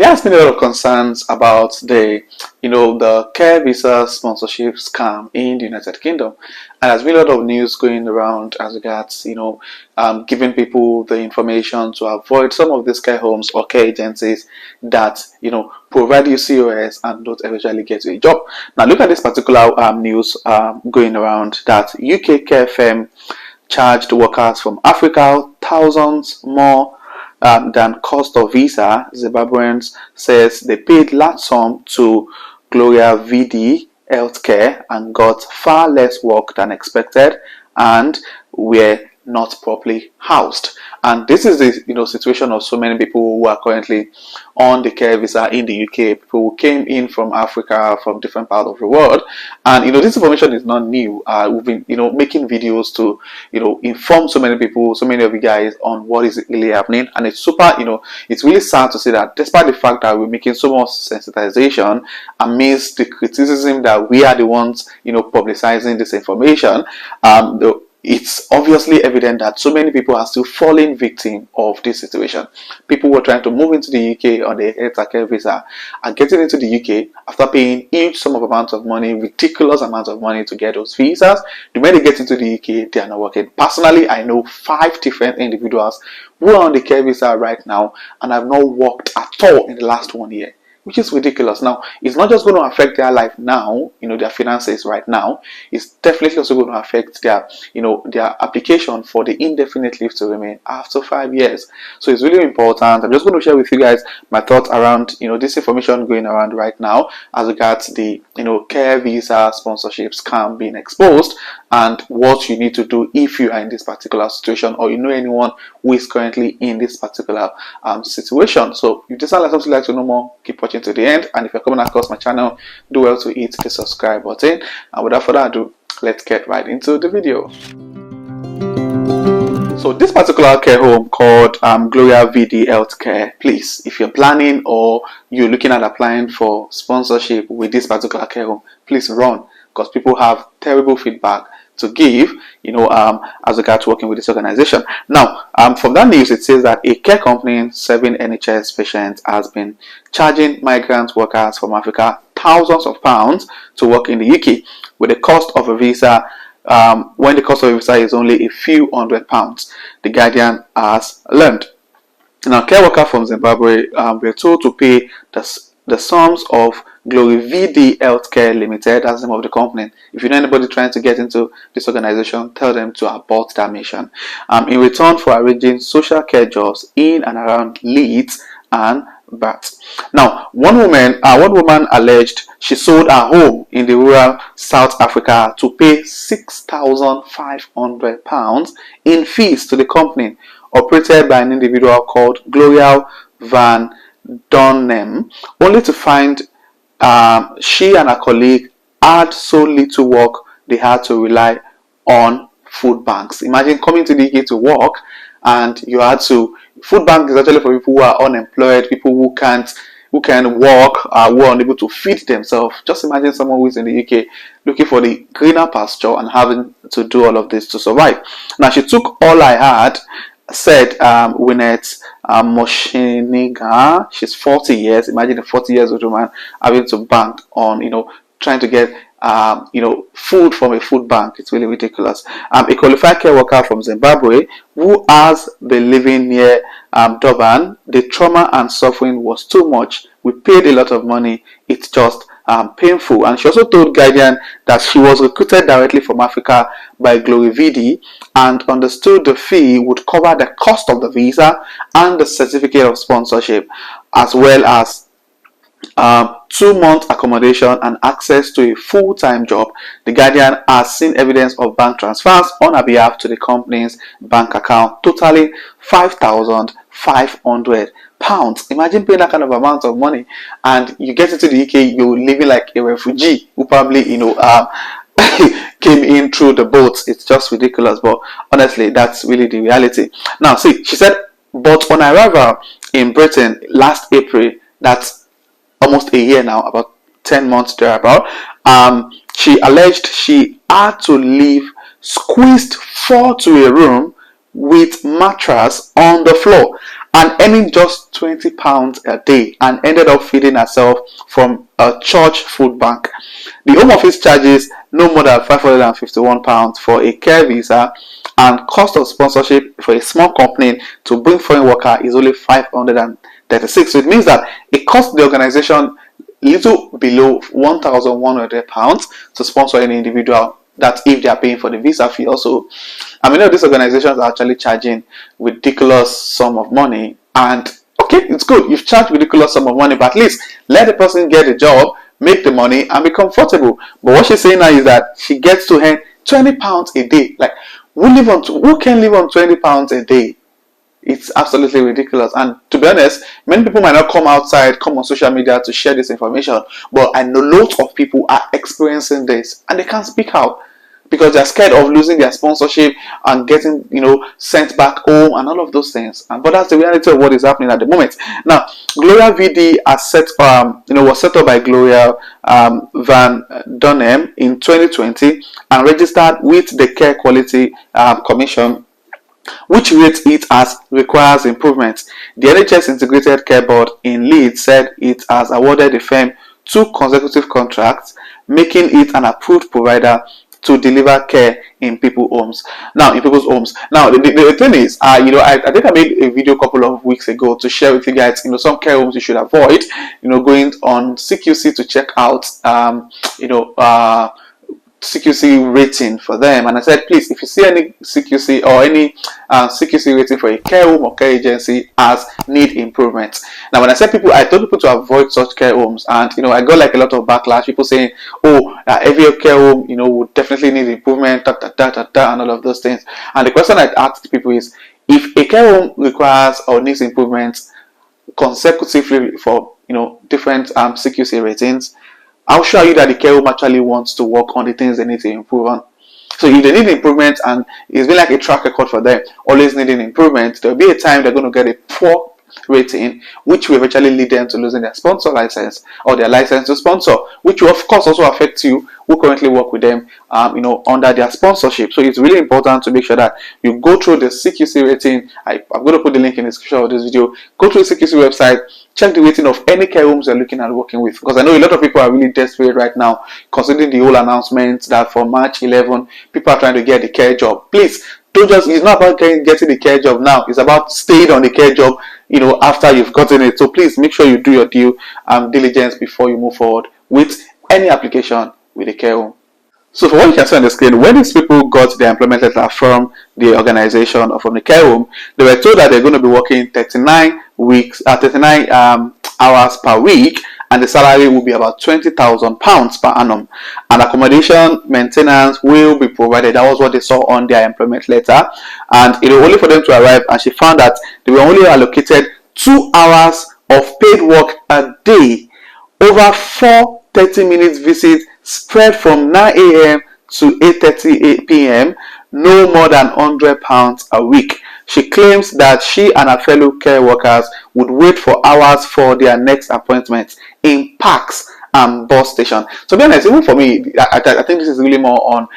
There has been a lot of concerns about the care visa sponsorship scam in the United Kingdom, and there's been a lot of news going around as regards giving people the information to avoid some of these care homes or care agencies that provide you COS and don't eventually get you a job. Now look at this particular news going around that UK care firm charged workers from Africa thousands more than cost of visa. Zimbabweans says they paid large sum to Gloria VD Healthcare and got far less work than expected and were not properly housed. And this is the situation of so many people who are currently on the care visa in the UK, people who came in from Africa, from different parts of the world. And this information is not new. We've been making videos to inform so many people, so many of you guys, on what is really happening. And it's super, it's really sad to see that despite the fact that we're making so much sensitization amidst the criticism that we are the ones publicizing this information, it's obviously evident that so many people are still falling victim of this situation. People who are trying to move into the UK on the healthcare visa are getting into the UK after paying huge sum of amounts of money, ridiculous amounts of money to get those visas. The moment they get into the UK, they are not working. Personally, I know 5 different individuals who are on the care visa right now and have not worked at all in the last 1 year, which is ridiculous. Now, it's not just going to affect their life now, their finances right now. It's definitely also going to affect their, their application for the indefinite leave to remain after 5 years. So it's really important. I'm just going to share with you guys my thoughts around, this information going around right now as regards the, care visa sponsorship scam being exposed and what you need to do if you are in this particular situation or anyone who is currently in this particular situation. So if this sounds like something you'd like to know more, keep watching to the end. And if you're coming across my channel, do well to hit the subscribe button. And without further ado, let's get right into the video. So this particular care home called Gloria VD Healthcare, please, if you're planning or you're looking at applying for sponsorship with this particular care home, please run, because people have terrible feedback to give, as regards working with this organization. Now, from that news, it says that a care company serving NHS patients has been charging migrant workers from Africa thousands of pounds to work in the UK, with the cost of a visa, when the cost of a visa is only a few £100, the Guardian has learned. Now, care workers from Zimbabwe were told to pay the sums of Glory VD Healthcare Limited, that's the name of the company. If you know anybody trying to get into this organization, tell them to abort that mission. In return for arranging social care jobs in and around Leeds and Bath. Now, one woman alleged she sold her home in the rural South Africa to pay £6,500 in fees to the company operated by an individual called Gloria Van Donnem, only to find she and her colleague had so little work they had to rely on food banks. Imagine coming to the UK to work and you had to. Food bank is actually for people who are unemployed, people who can work, who are unable to feed themselves. Just imagine someone who is in the UK looking for the greener pasture and having to do all of this to survive. Now, she took all I had, said Winnet Moshiniga. She's 40 years. Imagine a 40 years old woman having to bank on trying to get food from a food bank. It's really ridiculous. A qualified care worker from Zimbabwe who has been living near Durban. The trauma and suffering was too much. We paid a lot of money. It's just painful. And she also told Guardian that she was recruited directly from Africa by Glory VD and understood the fee would cover the cost of the visa and the certificate of sponsorship, as well as 2-month accommodation and access to a full-time job. The Guardian has seen evidence of bank transfers on her behalf to the company's bank account, totaling £5,500. Imagine paying that kind of amount of money and you get into the UK, you're living like a refugee who probably came in through the boats. It's just ridiculous, but honestly, that's really the reality. Now, see, she said, but on arrival in Britain last April, that's almost a year now, about 10 months thereabout, she alleged she had to live squeezed 4 to a room with mattress on the floor. and earning just £20 a day, and ended up feeding herself from a church food bank. The Home Office charges no more than £551 for a care visa, and cost of sponsorship for a small company to bring foreign worker is only £536. So it means that it costs the organization little below £1,100 to sponsor any individual. That's if they are paying for the visa fee also. I mean, these organizations are actually charging ridiculous sum of money, and okay, it's good, you've charged ridiculous sum of money, but at least let the person get the job, make the money, and be comfortable. But what she's saying now is that she gets to earn £20 a day. Like, who can live on £20 a day? It's absolutely ridiculous. And to be honest, many people might not come on social media to share this information, but I know lots of people are experiencing this and they can't speak out because they're scared of losing their sponsorship and getting, sent back home and all of those things. But that's the reality of what is happening at the moment. Now, Gloria VD was set up by Gloria Van Dunham in 2020 and registered with the Care Quality Commission, which rates it as requires improvement. The NHS Integrated Care Board in Leeds said it has awarded the firm 2 consecutive contracts, making it an approved provider to deliver care in people's homes. Now, the thing is, I think I made a video a couple of weeks ago to share with you guys, some care homes you should avoid, going on CQC to check out, CQC rating for them. And I said, please, if you see any CQC or any CQC rating for a care home or care agency as need improvement. Now, when I said I told people to avoid such care homes, and I got like a lot of backlash, people saying, every care home would definitely need improvement, and all of those things. And the question I asked people is, if a care home requires or needs improvements consecutively for different CQC ratings, I'll show you that the care home actually wants to work on the things they need to improve on. So if they need improvement, and it's been like a track record for them, always needing improvement, there'll be a time they're going to get a poor rating, which will eventually lead them to losing their sponsor license or their license to sponsor, which will of course also affect you who currently work with them under their sponsorship. So it's really important to make sure that you go through the CQC rating. I'm going to put the link in the description of this video. Go to the CQC website, check the rating of any care homes you're looking at working with, because I know a lot of people are really desperate right now, considering the whole announcement that for March 11 people are trying to get the care job. Please it's not about getting the care job now, it's about staying on the care job after you've gotten it. So please make sure you do your due diligence before you move forward with any application with a care home. So for what you can see on the screen, when these people got their employment letter from the organization or from the care home, they were told that they're going to be working 39 hours per week, and the salary will be about £20,000 per annum, and accommodation maintenance will be provided. That was what they saw on their employment letter, and it was only for them to arrive, and she found that they were only allocated 2 hours of paid work a day over 4 30-minute visits spread from 9 a.m. to 8:30 p.m. no more than £100 a week. She claims that she and her fellow care workers would wait for hours for their next appointments in parks and bus station. To be honest, even for me, I think this is really more on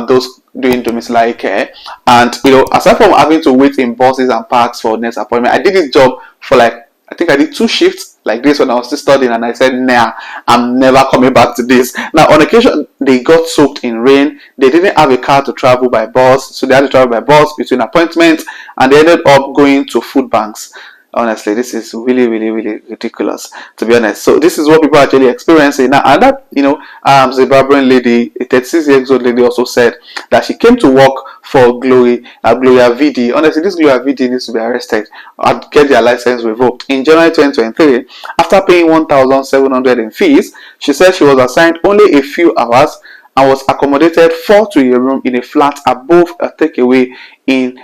those doing domiciliary care. And aside from having to wait in buses and parks for next appointment, I did this job for I think I did 2 shifts like this when I was still studying, and I said, nah, I'm never coming back to this. Now, on occasion, they got soaked in rain. They didn't have a car to travel by bus, so they had to travel by bus between appointments, and they ended up going to food banks. Honestly, this is really, really, really ridiculous, to be honest. So this is what people are actually experiencing now. And that, Zimbabwean lady, a 36-year-old lady, also said that she came to work for Gloria VD. Honestly, this Gloria VD needs to be arrested and get their license revoked. In January 2023, after paying $1,700 in fees, she said she was assigned only a few hours and was accommodated 4 to a room in a flat above a takeaway in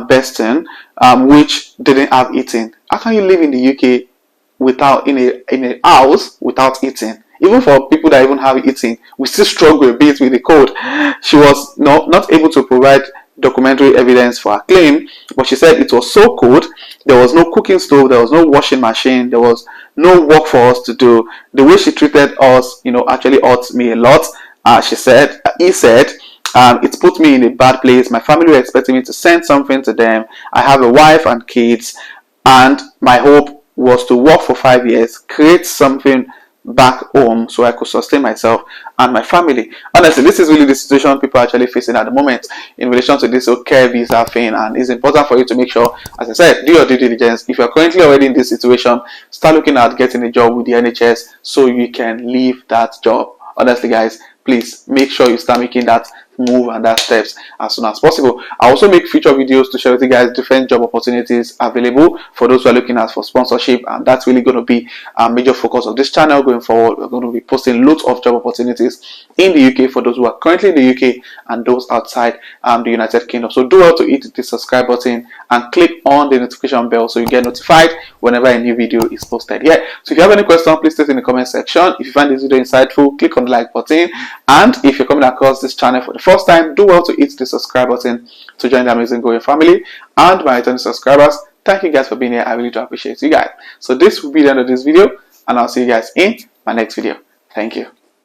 Beston, which didn't have heating. How can you live in the UK without in a house without eating? Even for people that even have eating, we still struggle a bit with the code. She was not able to provide documentary evidence for her claim, but she said it was so cold. There was no cooking stove, there was no washing machine, there was no work for us to do. The way she treated us, actually hurt me a lot. He said, it put me in a bad place. My family were expecting me to send something to them. I have a wife and kids. and my hope was to work for 5 years, create something back home so I could sustain myself and my family. Honestly, this is really the situation people are actually facing at the moment in relation to this care visa thing, and it's important for you to make sure, as I said, do your due diligence. If you're currently already in this situation, start looking at getting a job with the NHS so you can leave that job. Honestly, guys, please make sure you start making that move and that steps as soon as possible. I also make future videos to share with you guys different job opportunities available for those who are looking at for sponsorship, and that's really going to be a major focus of this channel going forward. We're going to be posting loads of job opportunities in the UK for those who are currently in the UK and those outside the United Kingdom. So do well to hit the subscribe button and click on the notification bell so you get notified whenever a new video is posted here. So if you have any question, please state in the comment section. If you find this video insightful, click on the like button, and if you're coming across this channel for the first time, do well to hit the subscribe button to join the amazing growing family. And my returning subscribers, thank you guys for being here. I really do appreciate you guys. So this will be the end of this video, and I'll see you guys in my next video. Thank you.